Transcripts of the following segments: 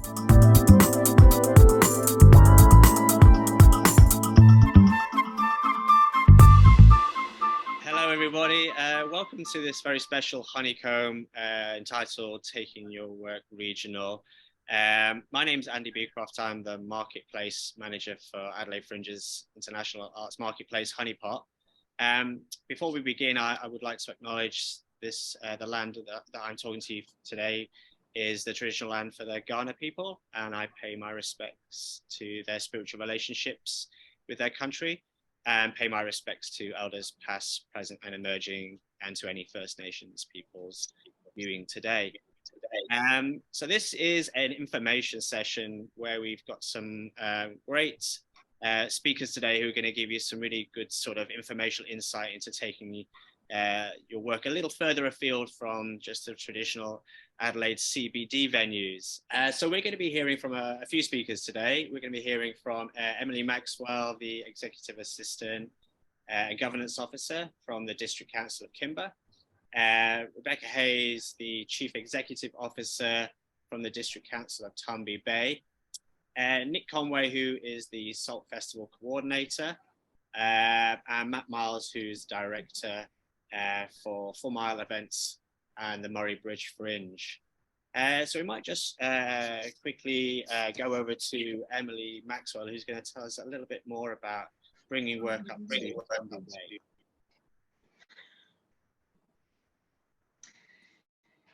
Hello, everybody. Welcome to this very special Honeycomb entitled Taking Your Work Regional. My name's Andy Beecroft. I'm the Marketplace Manager for Adelaide Fringe's International Arts Marketplace, Honeypot. Before we begin, I would like to acknowledge this, the land that I'm talking to you today is the traditional land for the Kaurna people, and I pay my respects to their spiritual relationships with their country, and pay my respects to elders past, present and emerging, and to any First Nations peoples viewing today. So this is an information session where we've got some great speakers today who are going to give you some really good sort of informational insight into taking your work a little further afield from just the traditional Adelaide CBD venues. So we're going to be hearing from a few speakers today. We're going to be hearing from Emily Maxwell, the Executive Assistant and Governance Officer from the District Council of Kimba. Rebecca Hayes, the Chief Executive Officer from the District Council of Tumby Bay. Nick Conway, who is the Salt Festival Coordinator. And Matt Miles, who's Director for 4 Mile Events and the Murray Bridge Fringe. So we might just quickly go over to Emily Maxwell, who's going to tell us a little bit more about bringing work up to Tumby Bay.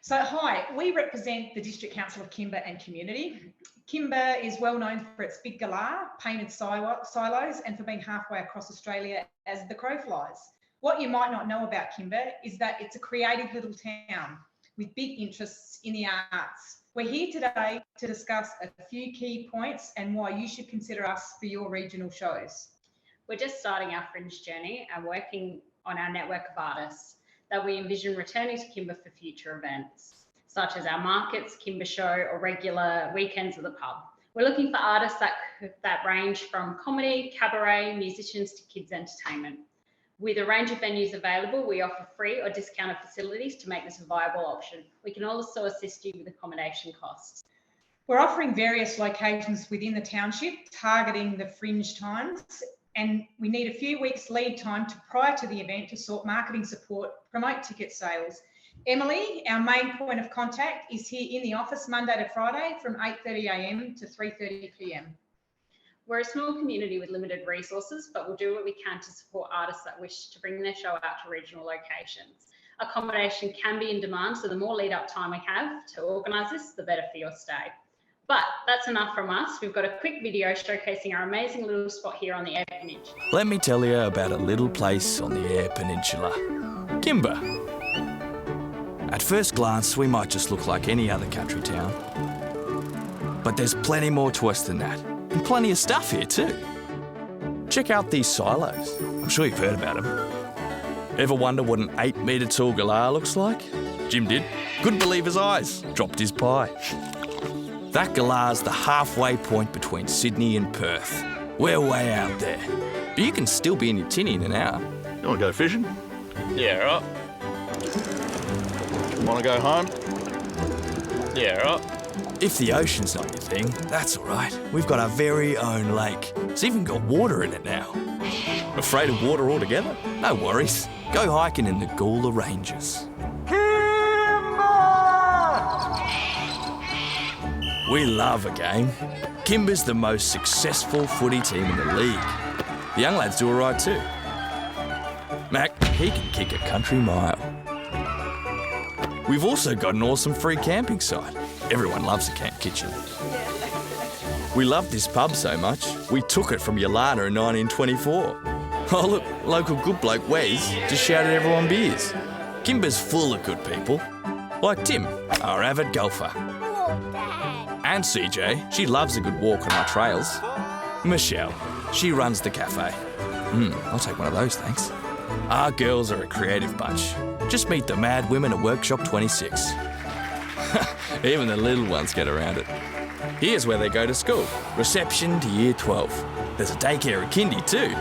So hi, we represent the District Council of Kimba and Community. Kimba is well known for its big galah, painted silos, and for being halfway across Australia as the crow flies. What you might not know about Kimba is that it's a creative little town with big interests in the arts. We're here today to discuss a few key points and why you should consider us for your regional shows. We're just starting our Fringe journey and working on our network of artists that we envision returning to Kimba for future events, such as our markets, Kimba Show, or regular weekends at the pub. We're looking for artists that range from comedy, cabaret, musicians to kids entertainment. With a range of venues available, we offer free or discounted facilities to make this a viable option. We can also assist you with accommodation costs. We're offering various locations within the township, targeting the Fringe times, and we need a few weeks lead time prior to the event to sort marketing support, promote ticket sales. Emily, our main point of contact, is here in the office Monday to Friday from 8:30 a.m. to 3:30 p.m. We're a small community with limited resources, but we'll do what we can to support artists that wish to bring their show out to regional locations. Accommodation can be in demand, so the more lead up time we have to organise this, the better for your stay. But that's enough from us. We've got a quick video showcasing our amazing little spot here on the Eyre Peninsula. Let me tell you about a little place on the Eyre Peninsula, Kimba. At first glance, we might just look like any other country town. But there's plenty more to us than that, and plenty of stuff here too. Check out these silos. I'm sure you've heard about them. Ever wonder what an 8-metre tall galah looks like? Jim did. Couldn't believe his eyes. Dropped his pie. That galah's the halfway point between Sydney and Perth. We're way out there. But you can still be in your tinny in an hour. You want to go fishing? Yeah, right. Want to go home? Yeah, right. If the ocean's not your thing, that's all right. We've got our very own lake. It's even got water in it now. Afraid of water altogether? No worries. Go hiking in the Gawler Ranges. We love a game. Kimba's the most successful footy team in the league. The young lads do all right too. Mac, he can kick a country mile. We've also got an awesome free camping site. Everyone loves a camp kitchen. We love this pub so much, we took it from Yolanda in 1924. Oh look, local good bloke Wes just shouted everyone beers. Kimba's full of good people. Like Tim, our avid golfer. And CJ, she loves a good walk on our trails. Michelle, she runs the cafe. I'll take one of those, thanks. Our girls are a creative bunch. Just meet the mad women at Workshop 26. Even the little ones get around it. Here's where they go to school. Reception to year 12. There's a daycare at kindy too.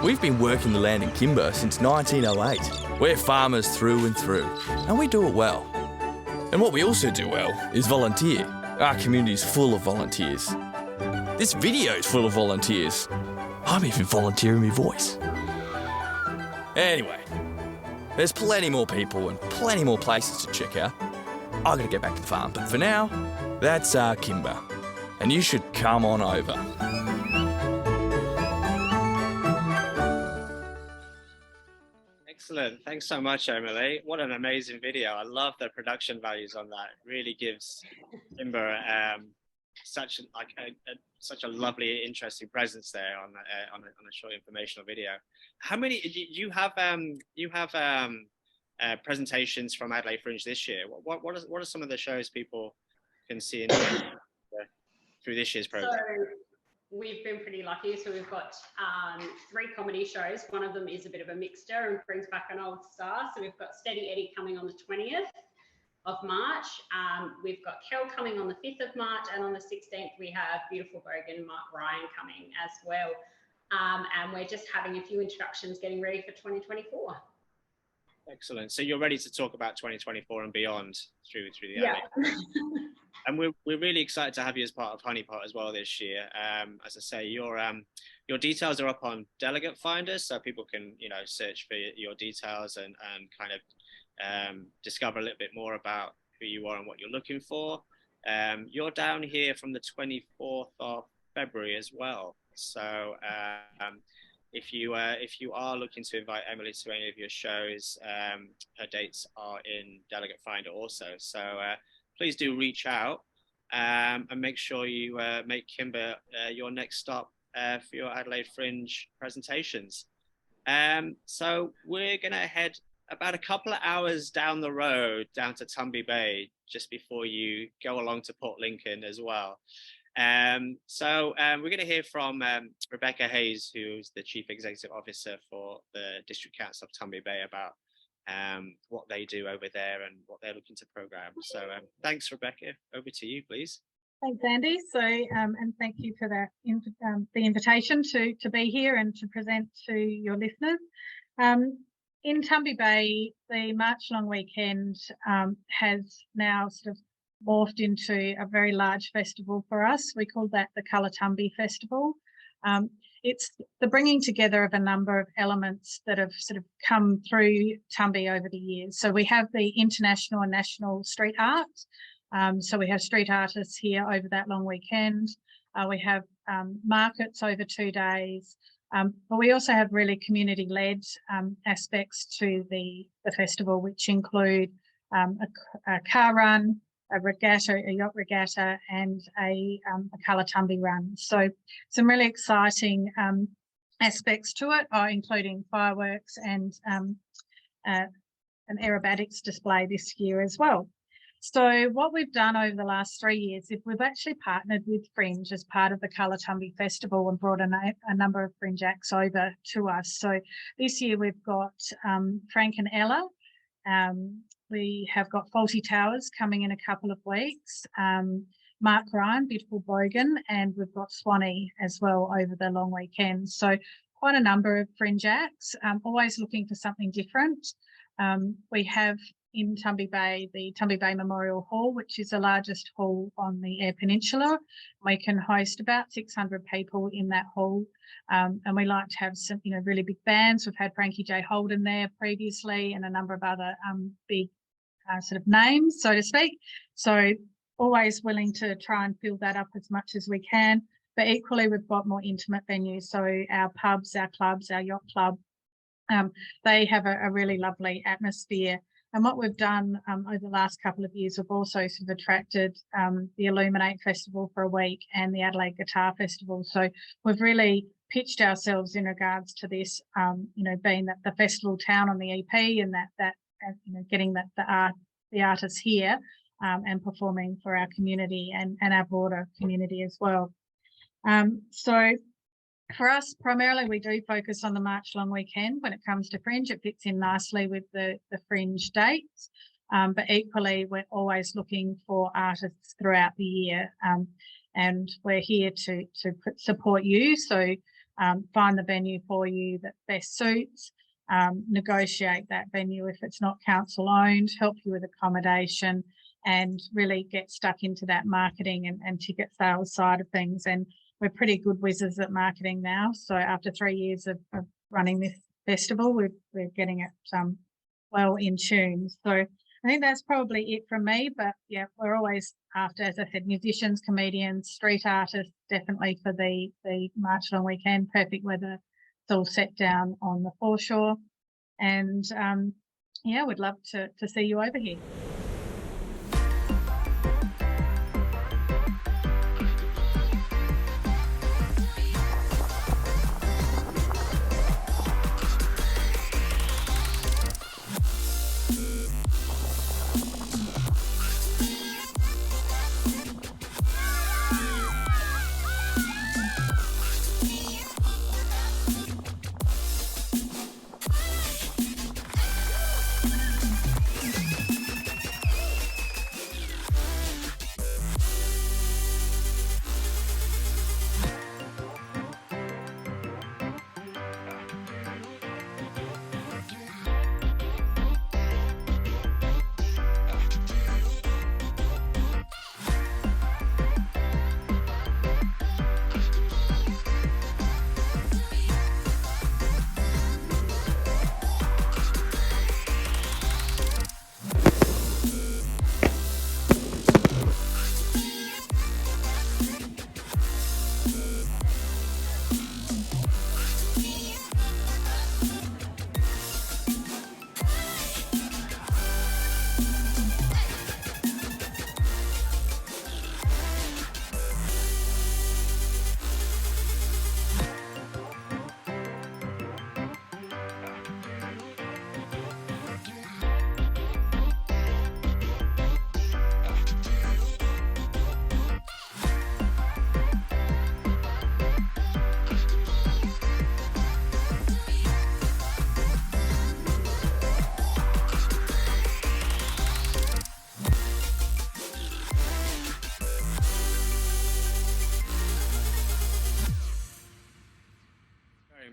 We've been working the land in Kimba since 1908. We're farmers through and through, and we do it well. And what we also do well is volunteer. Our community is full of volunteers. This video is full of volunteers. I'm even volunteering my voice. Anyway, there's plenty more people and plenty more places to check out. I've got to get back to the farm, but for now, that's Kimber. And you should come on over. Excellent. Thanks so much, Emily. What an amazing video. I love the production values on that. It really gives Kimber such a lovely, interesting presence there on a short informational video. How many you have presentations from Adelaide Fringe this year? What are some of the shows people can see through this year's program? So we've been pretty lucky. So we've got 3 comedy shows. One of them is a bit of a mixture and brings back an old star. So we've got Steady Eddie coming on the 20th of March. We've got Kel coming on the 5th of March, and on the 16th we have Beautiful Bogan, Mark Ryan coming as well. And we're just having a few introductions getting ready for 2024. Excellent. So you're ready to talk about 2024 and beyond through the Yeah. And we're really excited to have you as part of Honeypot as well this year. As I say, your details are up on Delegate Finder, so people can search for your details and kind of discover a little bit more about who you are and what you're looking for. You're down here from the 24th of February as well. So if you are looking to invite Emily to any of your shows, her dates are in Delegate Finder also. So please do reach out and make sure you make Kimber your next stop for your Adelaide Fringe presentations. So we're going to head about a couple of hours down the road down to Tumby Bay just before you go along to Port Lincoln as well. So we're going to hear from Rebecca Hayes, who's the Chief Executive Officer for the District Council of Tumby Bay, about what they do over there and what they're looking to program. So thanks, Rebecca. Over to you, please. Thanks, Andy. So, and thank you for that the invitation to be here and to present to your listeners. In Tumby Bay, the March Long Weekend has now sort of morphed into a very large festival for us. We call that the Colour Tumby Festival. It's the bringing together of a number of elements that have sort of come through Tumby over the years. So we have the international and national street art. So we have street artists here over that long weekend. We have markets over 2 days. But we also have really community-led aspects to the festival, which include a car run, a regatta, a yacht regatta, and a Colour Tumby run. So some really exciting aspects to it, including fireworks and an aerobatics display this year as well. So what we've done over the last 3 years is we've actually partnered with Fringe as part of the Colour Tumby Festival and brought a number of Fringe acts over to us. So this year we've got Frank and Ella. We have got Fawlty Towers coming in a couple of weeks, Mark Ryan, Beautiful Bogan, and we've got Swanee as well over the long weekend. So quite a number of Fringe acts, always looking for something different. We have in Tumby Bay, the Tumby Bay Memorial Hall, which is the largest hall on the Eyre Peninsula. We can host about 600 people in that hall. And we like to have some, really big bands. We've had Frankie J. Holden there previously and a number of other big sort of names, so to speak. So always willing to try and fill that up as much as we can. But equally, we've got more intimate venues. So our pubs, our clubs, our yacht club, they have a really lovely atmosphere. And what we've done over the last couple of years, we've also sort of attracted the Illuminate Festival for a week and the Adelaide Guitar Festival. So we've really pitched ourselves in regards to this, being that the festival town on the EP and that getting the artists here and performing for our community and our broader community as well. So for us, primarily, we do focus on the March Long Weekend. When it comes to Fringe, it fits in nicely with the Fringe dates. But equally, we're always looking for artists throughout the year. And we're here to support you. So find the venue for you that best suits, negotiate that venue if it's not council owned, help you with accommodation, and really get stuck into that marketing and ticket sales side of things. And we're pretty good whizzes at marketing now. So after 3 years of running this festival, we're getting it well in tune. So I think that's probably it from me. But yeah, we're always after, as I said, musicians, comedians, street artists, definitely for the March Long Weekend. Perfect weather. It's all set down on the foreshore. And yeah, we'd love to see you over here.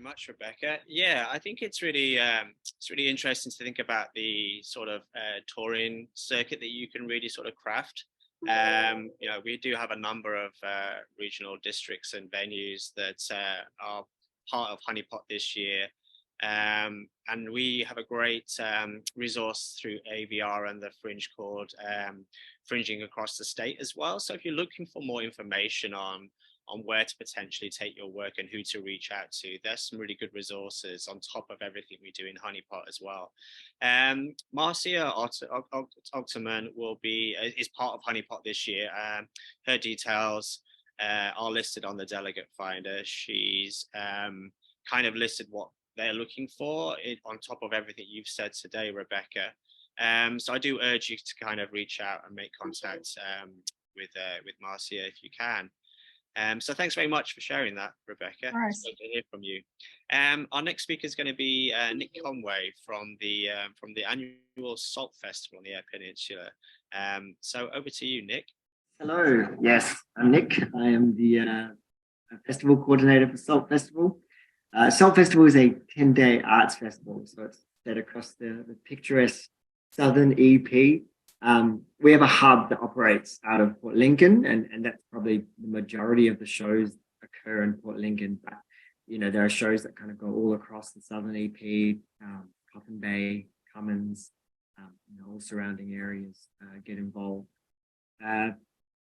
Much, Rebecca. Yeah, I think it's really interesting to think about the sort of touring circuit that you can really sort of craft. You know, we do have a number of regional districts and venues that are part of Honeypot this year, and we have a great resource through AVR and the Fringe called Fringing Across the State as well. So if you're looking for more information on where to potentially take your work and who to reach out to, there's some really good resources on top of everything we do in Honeypot as well. Marcia Octerman is part of Honeypot this year. Her details are listed on the delegate finder. She's kind of listed what they're looking for on top of everything you've said today, Rebecca. So I do urge you to kind of reach out and make contact with Marcia if you can. So thanks very much for sharing that, Rebecca. All right. It's good to hear from you. Our next speaker is going to be Nick Conway from the annual Salt Festival on the Eyre Peninsula. So over to you, Nick. Hello. Yes, I'm Nick. I am the festival coordinator for Salt Festival. Salt Festival is a 10-day arts festival, so it's set across the picturesque southern EP. We have a hub that operates out of Port Lincoln, and that's probably the majority of the shows occur in Port Lincoln. But you know, there are shows that kind of go all across the southern EP, Coffin Bay, Cummins, all surrounding areas get involved.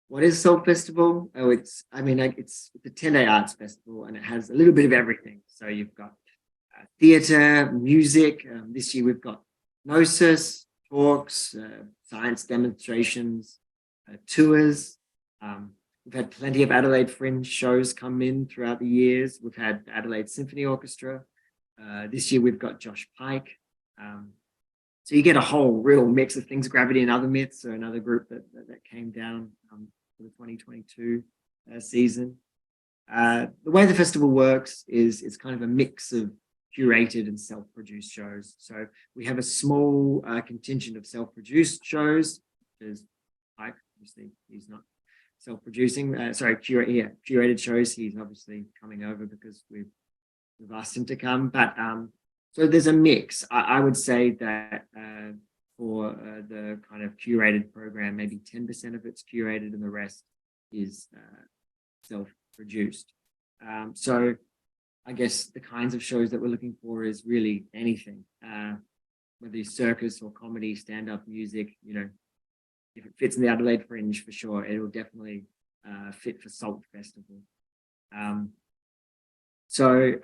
What is Salt Festival? Oh, it's a 10-day arts festival, and it has a little bit of everything. So you've got theatre, music. This year we've got Gnosis, talks, science demonstrations, tours. We've had plenty of Adelaide Fringe shows come in throughout the years. We've had Adelaide Symphony Orchestra. This year we've got Josh Pike. So you get a whole real mix of things. Gravity and Other Myths are another group that came down for the 2022 season. The way the festival works is it's kind of a mix of curated and self-produced shows. So we have a small contingent of self-produced shows. There's Pike, obviously he's not self-producing. Curated shows. He's obviously coming over because we've asked him to come. But so there's a mix. I would say that for the kind of curated program. Maybe 10% of it's curated and the rest is self-produced. So I guess the kinds of shows that we're looking for is really anything, whether it's circus or comedy, stand-up music. You know, if it fits in the Adelaide Fringe, for sure, it'll definitely fit for Salt Festival. So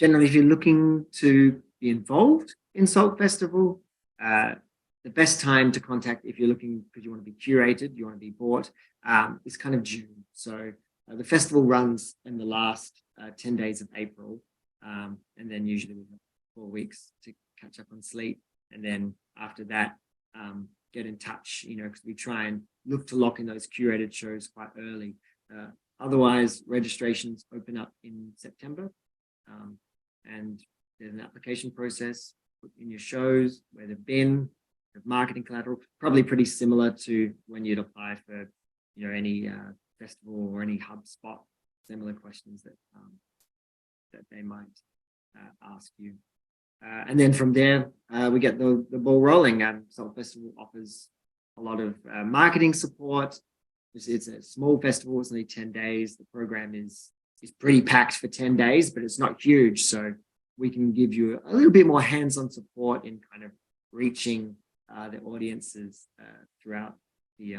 generally, if you're looking to be involved in Salt Festival, the best time to contact if you're looking because you want to be curated, you want to be bought, is kind of June. So the festival runs in the last 10 days of April, and then usually we have 4 weeks to catch up on sleep. And then after that, get in touch, you know, because we try and look to lock in those curated shows quite early. Otherwise, registrations open up in September, and there's an application process. Put in your shows, where they've been, the marketing collateral, probably pretty similar to when you'd apply for, you know, any festival or any hub spot. Similar questions that they might ask you. And then from there, we get the ball rolling. Salt Festival offers a lot of marketing support. It's a small festival, it's only 10 days. The program is pretty packed for 10 days, but it's not huge. So we can give you a little bit more hands-on support in kind of reaching the audiences throughout the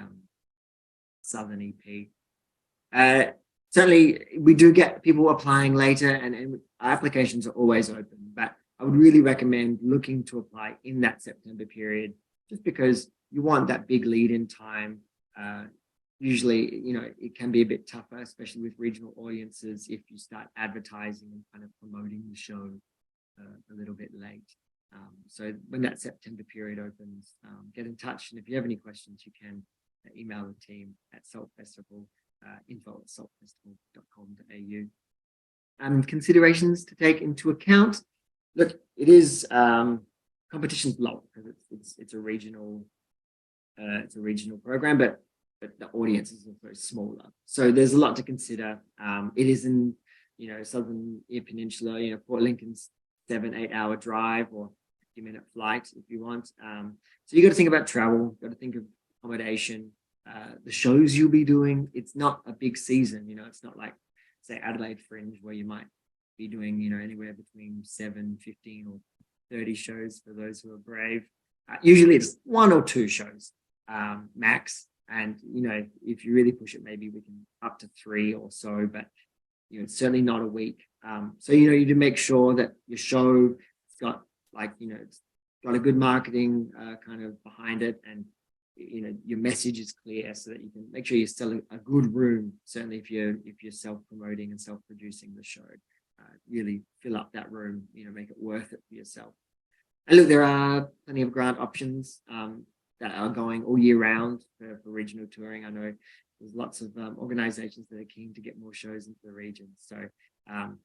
Southern EP. Certainly, we do get people applying later, and our applications are always open, but I would really recommend looking to apply in that September period, just because you want that big lead-in time. Usually, you know, it can be a bit tougher, especially with regional audiences, if you start advertising and kind of promoting the show a little bit late. So when that September period opens, get in touch. And if you have any questions, you can email the team at Salt Festival, info@saltfestival.com.au. Considerations to take into account. Look, it is competition's low because it's a regional program, but the audience is also smaller. So there's a lot to consider. It is in, you know, Southern Peninsula, you know, Port Lincoln's 7-8 hour drive or 50-minute flight if you want. So you got to think about travel, got to think of accommodation, the shows you'll be doing. It's not a big season, you know, it's not like, say, Adelaide Fringe, where you might be doing, you know, anywhere between 7, 15 or 30 shows for those who are brave. Usually it's 1 or 2 shows max. And, you know, if you really push it, maybe we can up to 3 or so, but, you know, it's certainly not a week. So, you know, you do make sure that your show has got, like, you know, it's got a good marketing kind of behind it, and, you know, your message is clear, so that you can make sure you're selling a good room. Certainly if you're self-promoting and self-producing the show, really fill up that room, you know, make it worth it for yourself. And look, there are plenty of grant options that are going all year round for regional touring. I know there's lots of organizations that are keen to get more shows into the region. So, and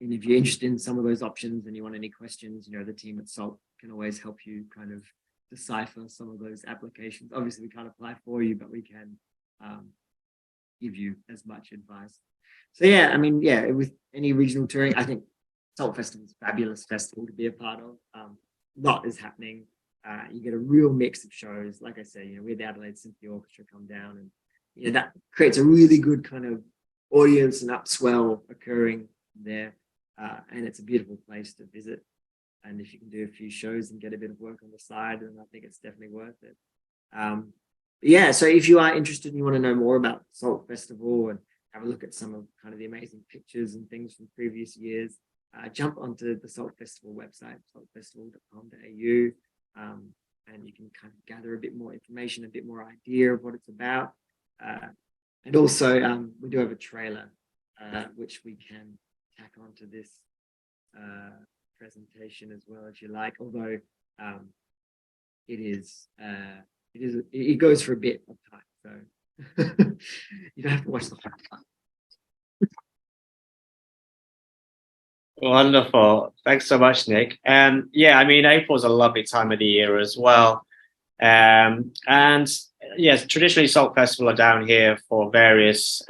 if you're interested in some of those options and you want any questions, you know, the team at SALT can always help you kind of decipher some of those applications. Obviously, we can't apply for you, but we can give you as much advice. So, yeah, I mean, yeah, with any regional touring, I think Salt Festival is a fabulous festival to be a part of. A lot is happening. You get a real mix of shows. Like I say, you know, we had the Adelaide Symphony Orchestra come down, and, you know, that creates a really good kind of audience and upswell occurring there. And it's a beautiful place to visit. And if you can do a few shows and get a bit of work on the side, then I think it's definitely worth it. Yeah, so if you are interested and you want to know more about Salt Festival and have a look at some of kind of the amazing pictures and things from previous years, jump onto the Salt Festival website, saltfestival.com.au. And you can kind of gather a bit more information, a bit more idea of what it's about. And also, we do have a trailer, which we can tack onto this presentation as well, if you like. Although it goes for a bit of time, so you don't have to watch the whole time. Wonderful. Thanks so much, Nick. Yeah, I mean, April's a lovely time of the year as well. And yes, traditionally Salt Festival are down here for various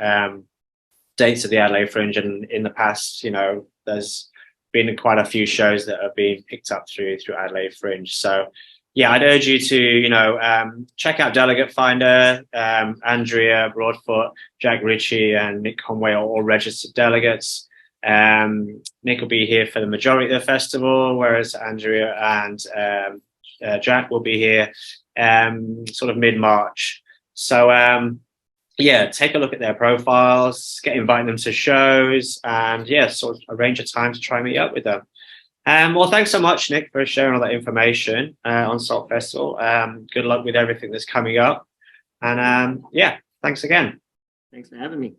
dates of the Adelaide Fringe, and in the past, you know, there's been quite a few shows that have been picked up through Adelaide Fringe. So yeah, I'd urge you to, check out Delegate Finder. Andrea Broadfoot, Jack Ritchie, and Nick Conway are all registered delegates. Nick will be here for the majority of the festival, whereas Andrea and Jack will be here sort of mid-March. So yeah, take a look at their profiles, invite them to shows, and yeah, sort of arrange a time to try and meet up with them. Well, thanks so much, Nick, for sharing all that information on Salt Festival. Good luck with everything that's coming up. And yeah, thanks again. Thanks for having me.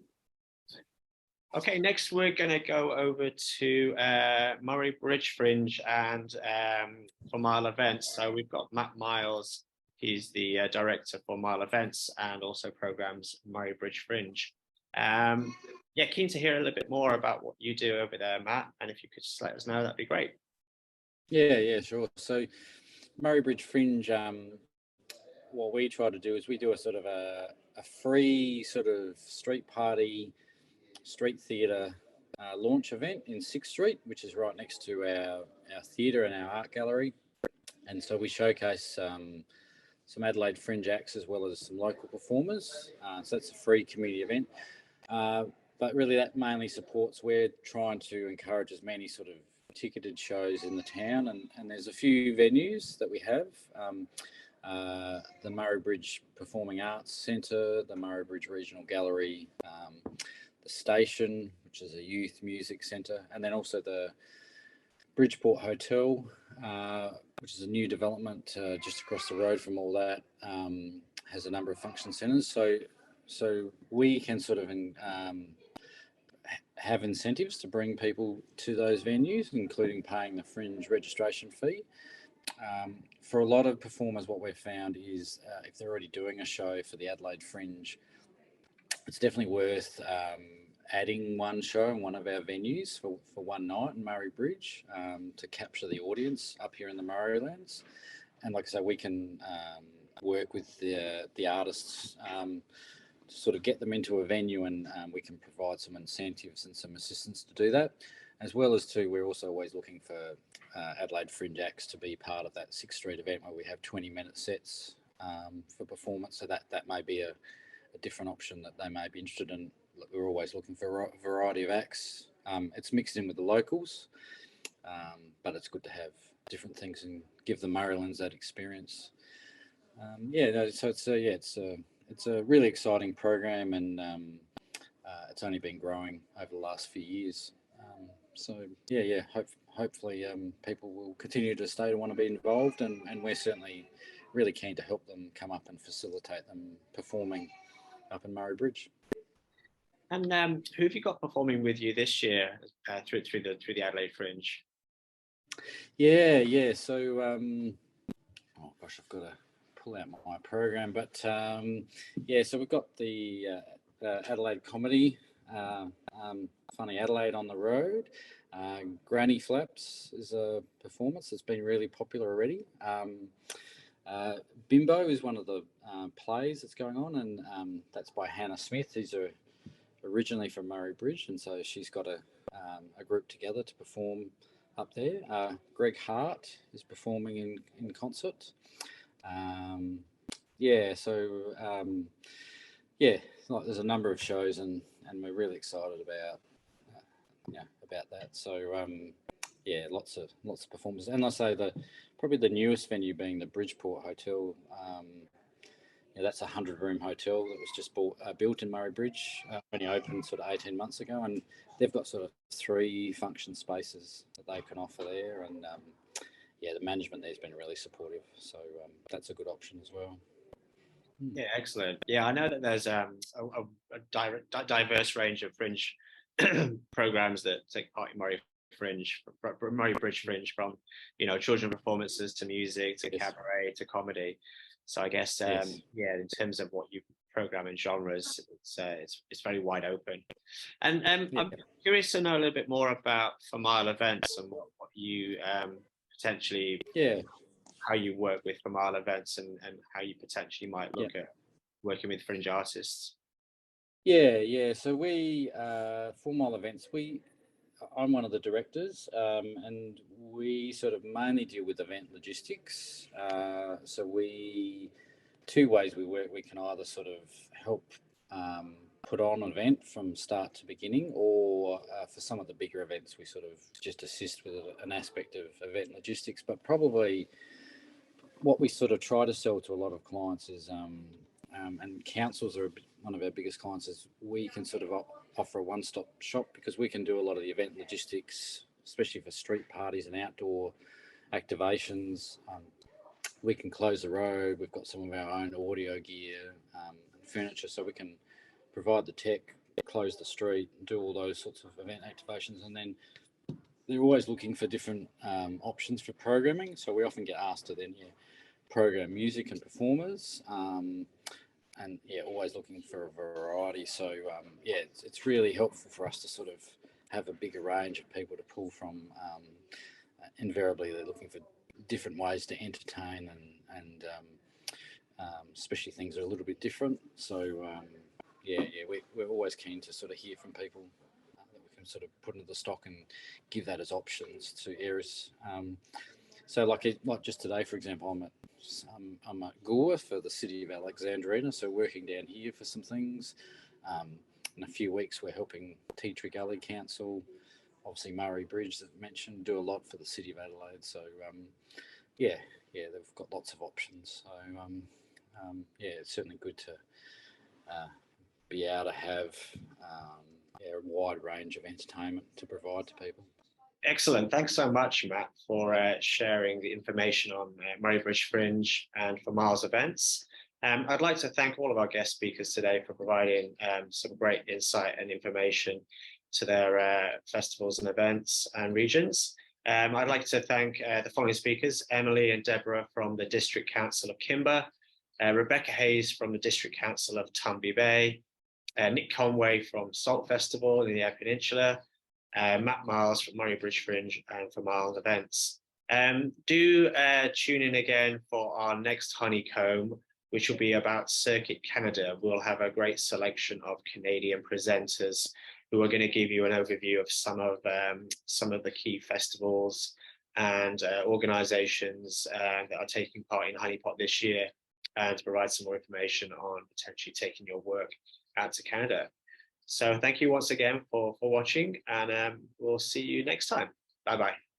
Okay, next we're going to go over to Murray Bridge Fringe and for Mile Events. So we've got Matt Miles. He's the director for Mile Events and also programs Murray Bridge Fringe. Yeah, keen to hear a little bit more about what you do over there, Matt. And if you could just let us know, that'd be great. Yeah, sure. So Murray Bridge Fringe, what we try to do is we do a sort of a free sort of street party, street theatre launch event in 6th Street, which is right next to our theatre and our art gallery. And so we showcase some Adelaide Fringe acts as well as some local performers. So that's a free community event. But really that mainly supports, we're trying to encourage as many sort of ticketed shows in the town, and there's a few venues that we have. The Murray Bridge Performing Arts Centre, the Murray Bridge Regional Gallery, the Station, which is a youth music centre, and then also the Bridgeport Hotel, which is a new development just across the road from all that, has a number of function centres. So we can sort of have incentives to bring people to those venues, including paying the Fringe registration fee. For a lot of performers, what we've found is if they're already doing a show for the Adelaide Fringe, it's definitely worth adding one show in one of our venues for one night in Murray Bridge to capture the audience up here in the Murraylands. And like I say, we can work with the artists to sort of get them into a venue, and we can provide some incentives and some assistance to do that. As well as too, we're also always looking for Adelaide Fringe acts to be part of that 6th Street event where we have 20-minute sets for performance. So that may be a different option that they may be interested in. We're always looking for a variety of acts. It's mixed in with the locals, but it's good to have different things and give the Murraylands that experience. It's a really exciting program, and it's only been growing over the last few years. Hopefully people will continue to stay to want to be involved, and we're certainly really keen to help them come up and facilitate them performing up in Murray Bridge. And who have you got performing with you this year through the Adelaide Fringe? Yeah. So, oh gosh, I've got to pull out my program, but so we've got the Adelaide Comedy, Funny Adelaide on the Road. Granny Flaps is a performance that's been really popular already. Bimbo is one of the plays that's going on, and that's by Hannah Smith, who's originally from Murray Bridge, and so she's got a group together to perform up there. Greg Hart is performing in concert. There's a number of shows, and we're really excited about that. So lots of performers, and I say probably the newest venue being the Bridgeport Hotel. That's a 100-room hotel that was just built in Murray Bridge, only opened sort of 18 months ago, and they've got sort of 3 function spaces that they can offer there, and the management there's been really supportive, so that's a good option as well. Yeah, excellent. Yeah, I know that there's a diverse range of fringe programs that take part in Murray Bridge Fringe, from children performances to music to cabaret to comedy. So I guess in terms of what you program in genres, it's very wide open. And I'm curious to know a little bit more about For Mile Events and what you potentially how you work with For Mile Events and how you potentially might look at working with fringe artists. So we For Mile Events, I'm one of the directors, and we sort of mainly deal with event logistics. So two ways we work. We can either sort of help put on an event from start to beginning, or for some of the bigger events, we sort of just assist with an aspect of event logistics. But probably what we sort of try to sell to a lot of clients is, and councils are one of our biggest clients, is we can sort of offer a one-stop shop, because we can do a lot of the event logistics, especially for street parties and outdoor activations. We can close the road. We've got some of our own audio gear and furniture, so we can provide the tech, close the street, do all those sorts of event activations. And then they're always looking for different options for programming. So we often get asked to then program music and performers, and always looking for a variety. So it's really helpful for us to sort of have a bigger range of people to pull from. Invariably, they're looking for different ways to entertain, and especially things that are a little bit different. So we're always keen to sort of hear from people that we can sort of put into the stock and give that as options to areas. So like just today, for example, I'm at Gore for the City of Alexandrina, so working down here for some things. In a few weeks, we're helping Tea Tree Gully Council, obviously Murray Bridge that I mentioned, do a lot for the City of Adelaide. So they've got lots of options. So it's certainly good to be able to have a wide range of entertainment to provide to people. Excellent. Thanks so much, Matt, for sharing the information on Murray Bridge Fringe and for Miles Events. I'd like to thank all of our guest speakers today for providing some great insight and information to their festivals and events and regions. I'd like to thank the following speakers: Emily and Deborah from the District Council of Kimber, Rebecca Hayes from the District Council of Tumby Bay, Nick Conway from Salt Festival in the Eyre Peninsula, Matt Miles from Murray Bridge Fringe and for Miles Events. Do tune in again for our next Honeycomb, which will be about Circuit Canada. We'll have a great selection of Canadian presenters who are going to give you an overview of some of the key festivals and organisations that are taking part in Honeypot this year, and to provide some more information on potentially taking your work out to Canada. So thank you once again for watching, and we'll see you next time. Bye-bye.